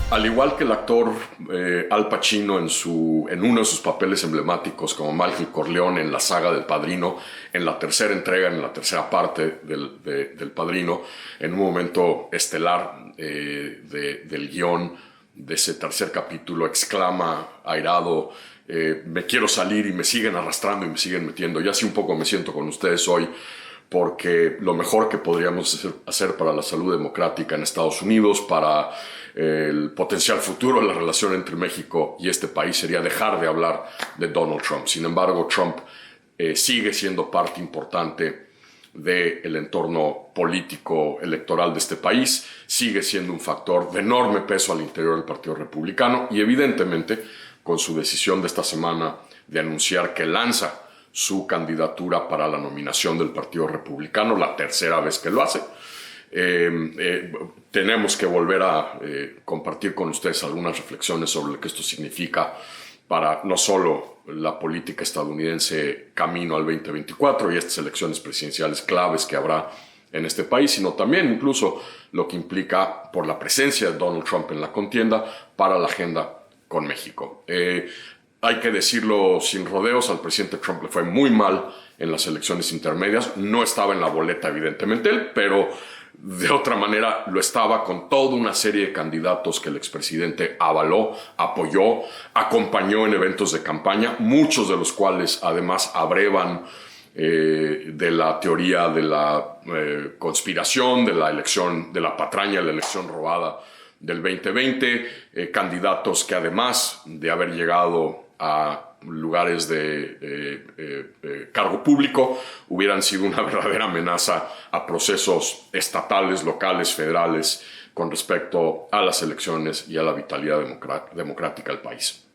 Al igual que el actor Al Pacino en uno de sus papeles emblemáticos como Michael Corleone en la saga del Padrino, en la tercera entrega, en la tercera parte del Padrino, en un momento estelar del guión de ese tercer capítulo, exclama airado, me quiero salir y me siguen arrastrando y me siguen metiendo. Y así un poco me siento con ustedes hoy, porque lo mejor que podríamos hacer para la salud democrática en Estados Unidos, para el potencial futuro de la relación entre México y este país, sería dejar de hablar de Donald Trump. Sin embargo, Trump sigue siendo parte importante del entorno político electoral de este país, sigue siendo un factor de enorme peso al interior del Partido Republicano y evidentemente con su decisión de esta semana de anunciar que lanza su candidatura para la nominación del Partido Republicano, la tercera vez que lo hace. Tenemos que volver a compartir con ustedes algunas reflexiones sobre lo que esto significa para no solo la política estadounidense camino al 2024 y estas elecciones presidenciales claves que habrá en este país, sino también incluso lo que implica por la presencia de Donald Trump en la contienda para la agenda con México. Hay que decirlo sin rodeos, al presidente Trump le fue muy mal en las elecciones intermedias. No estaba en la boleta, evidentemente, él, pero de otra manera lo estaba con toda una serie de candidatos que el expresidente avaló, apoyó, acompañó en eventos de campaña, muchos de los cuales además abrevan de la teoría de la conspiración, de la elección, de la patraña, de la elección robada del 2020, candidatos que además de haber llegado a lugares de cargo público hubieran sido una verdadera amenaza a procesos estatales, locales, federales con respecto a las elecciones y a la vitalidad democrática del país.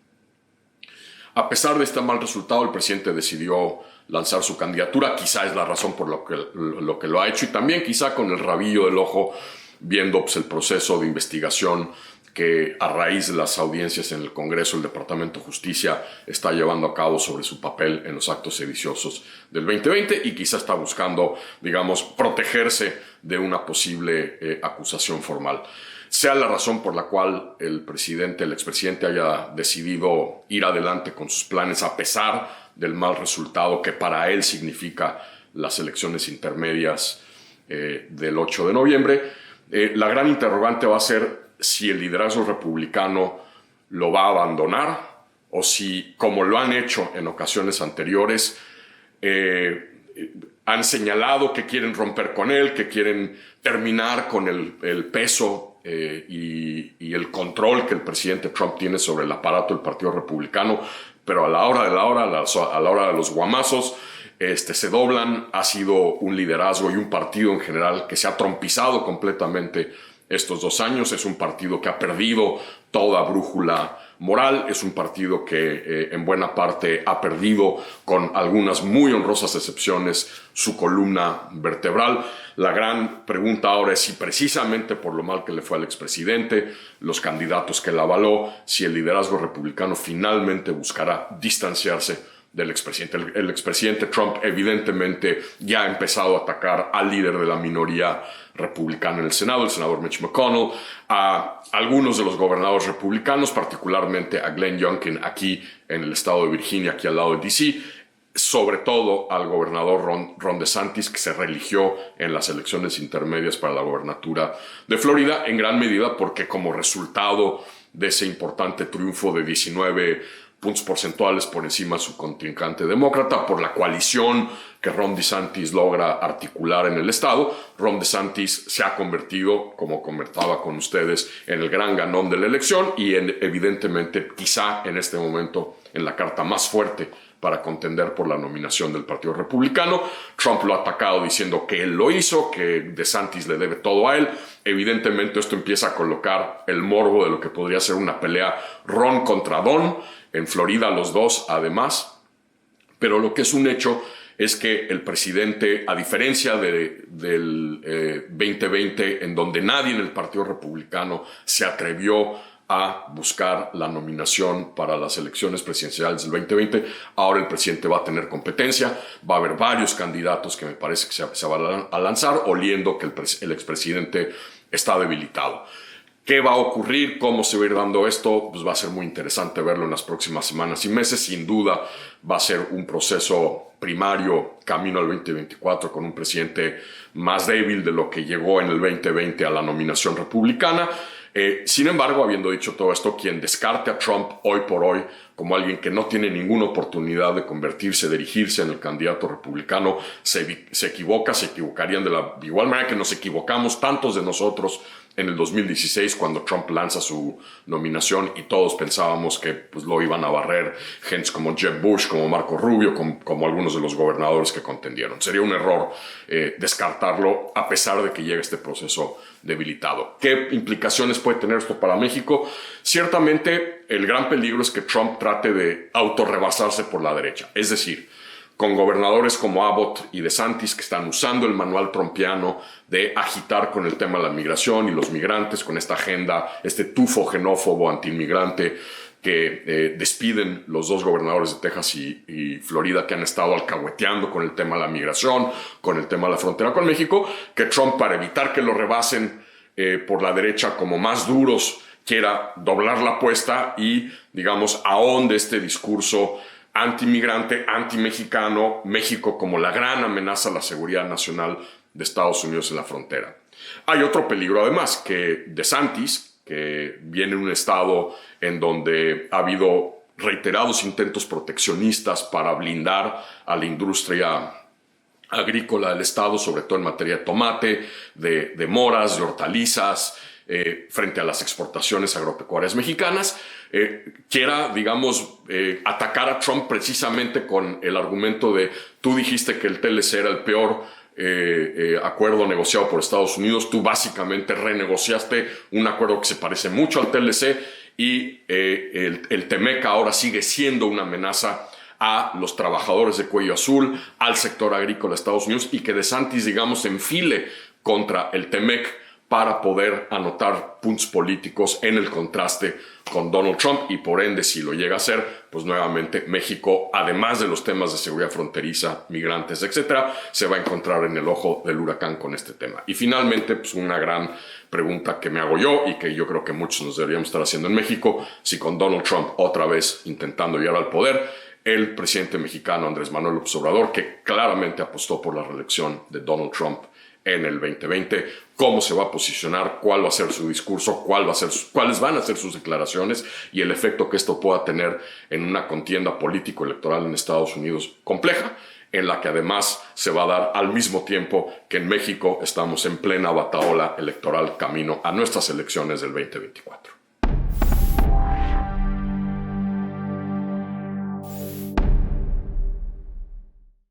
A pesar de este mal resultado, el presidente decidió lanzar su candidatura. Quizá es la razón por lo que lo ha hecho y también quizá con el rabillo del ojo viendo pues, el proceso de investigación que a raíz de las audiencias en el Congreso el Departamento de Justicia está llevando a cabo sobre su papel en los actos sediciosos del 2020 y quizá está buscando, digamos, protegerse de una posible acusación formal. Sea la razón por la cual el expresidente haya decidido ir adelante con sus planes a pesar del mal resultado que para él significa las elecciones intermedias del 8 de noviembre, la gran interrogante va a ser si el liderazgo republicano lo va a abandonar o si, como lo han hecho en ocasiones anteriores, han señalado que quieren romper con él, que quieren terminar con el peso y el control que el presidente Trump tiene sobre el aparato del Partido Republicano, pero a la hora de los guamazos, se doblan. Ha sido un liderazgo y un partido en general que se ha trompizado completamente estos 2 años. Es un partido que ha perdido toda brújula moral, es un partido que en buena parte ha perdido, con algunas muy honrosas excepciones, su columna vertebral. La gran pregunta ahora es si precisamente por lo mal que le fue al expresidente, los candidatos que la avaló, si el liderazgo republicano finalmente buscará distanciarse del expresidente. El expresidente Trump evidentemente ya ha empezado a atacar al líder de la minoría republicana en el Senado, el senador Mitch McConnell, a algunos de los gobernadores republicanos, particularmente a Glenn Youngkin aquí en el estado de Virginia, aquí al lado de D.C., sobre todo al gobernador Ron DeSantis, que se reeligió en las elecciones intermedias para la gobernatura de Florida, en gran medida porque como resultado de ese importante triunfo de 19 puntos porcentuales por encima de su contrincante demócrata, por la coalición que Ron DeSantis logra articular en el estado, Ron DeSantis se ha convertido, como comentaba con ustedes, en el gran ganón de la elección y evidentemente quizá en este momento en la carta más fuerte para contender por la nominación del Partido Republicano. Trump lo ha atacado diciendo que él lo hizo, que DeSantis le debe todo a él. Evidentemente esto empieza a colocar el morbo de lo que podría ser una pelea Ron contra Don, en Florida los dos además. Pero lo que es un hecho es que el presidente, a diferencia del 2020, en donde nadie en el Partido Republicano se atrevió a buscar la nominación para las elecciones presidenciales del 2020. Ahora el presidente va a tener competencia, va a haber varios candidatos que me parece que se van a lanzar, oliendo que el expresidente está debilitado. ¿Qué va a ocurrir? ¿Cómo se va a ir dando esto? Pues va a ser muy interesante verlo en las próximas semanas y meses. Sin duda va a ser un proceso primario camino al 2024 con un presidente más débil de lo que llegó en el 2020 a la nominación republicana. Sin embargo, habiendo dicho todo esto, quien descarte a Trump hoy por hoy como alguien que no tiene ninguna oportunidad de convertirse, de erigirse en el candidato republicano, se equivocarían de igual manera que nos equivocamos tantos de nosotros en el 2016 cuando Trump lanza su nominación y todos pensábamos que pues, lo iban a barrer gentes como Jeb Bush, como Marco Rubio, como algunos de los gobernadores que contendieron. Sería un error descartarlo a pesar de que llegue este proceso debilitado. ¿Qué implicaciones puede tener esto para México? Ciertamente el gran peligro es que Trump trate de autorrebasarse por la derecha, es decir, con gobernadores como Abbott y DeSantis que están usando el manual trumpiano de agitar con el tema de la migración y los migrantes, con esta agenda, este tufo xenófobo antiinmigrante que despiden los dos gobernadores de Texas y Florida que han estado alcahueteando con el tema de la migración, con el tema de la frontera con México, que Trump, para evitar que lo rebasen por la derecha como más duros, quiera doblar la apuesta y, digamos, ahonde este discurso anti-migrante, anti-mexicano, México como la gran amenaza a la seguridad nacional de Estados Unidos en la frontera. Hay otro peligro además, que DeSantis, que viene en un estado en donde ha habido reiterados intentos proteccionistas para blindar a la industria agrícola del estado, sobre todo en materia de tomate, de moras, de hortalizas, frente a las exportaciones agropecuarias mexicanas, quiera, digamos, atacar a Trump precisamente con el argumento de tú dijiste que el TLC era el peor acuerdo negociado por Estados Unidos, tú básicamente renegociaste un acuerdo que se parece mucho al TLC y el TEMEC ahora sigue siendo una amenaza a los trabajadores de cuello azul, al sector agrícola de Estados Unidos y que DeSantis, digamos, enfile contra el TEMEC para poder anotar puntos políticos en el contraste con Donald Trump y por ende, si lo llega a hacer, pues nuevamente México, además de los temas de seguridad fronteriza, migrantes, etcétera, se va a encontrar en el ojo del huracán con este tema. Y finalmente, pues una gran pregunta que me hago yo y que yo creo que muchos nos deberíamos estar haciendo en México, si con Donald Trump otra vez intentando llegar al poder, el presidente mexicano Andrés Manuel López Obrador, que claramente apostó por la reelección de Donald Trump en el 2020, cómo se va a posicionar, cuál va a ser su discurso, cuáles van a ser sus declaraciones y el efecto que esto pueda tener en una contienda político-electoral en Estados Unidos compleja, en la que además se va a dar al mismo tiempo que en México estamos en plena batahola electoral camino a nuestras elecciones del 2024.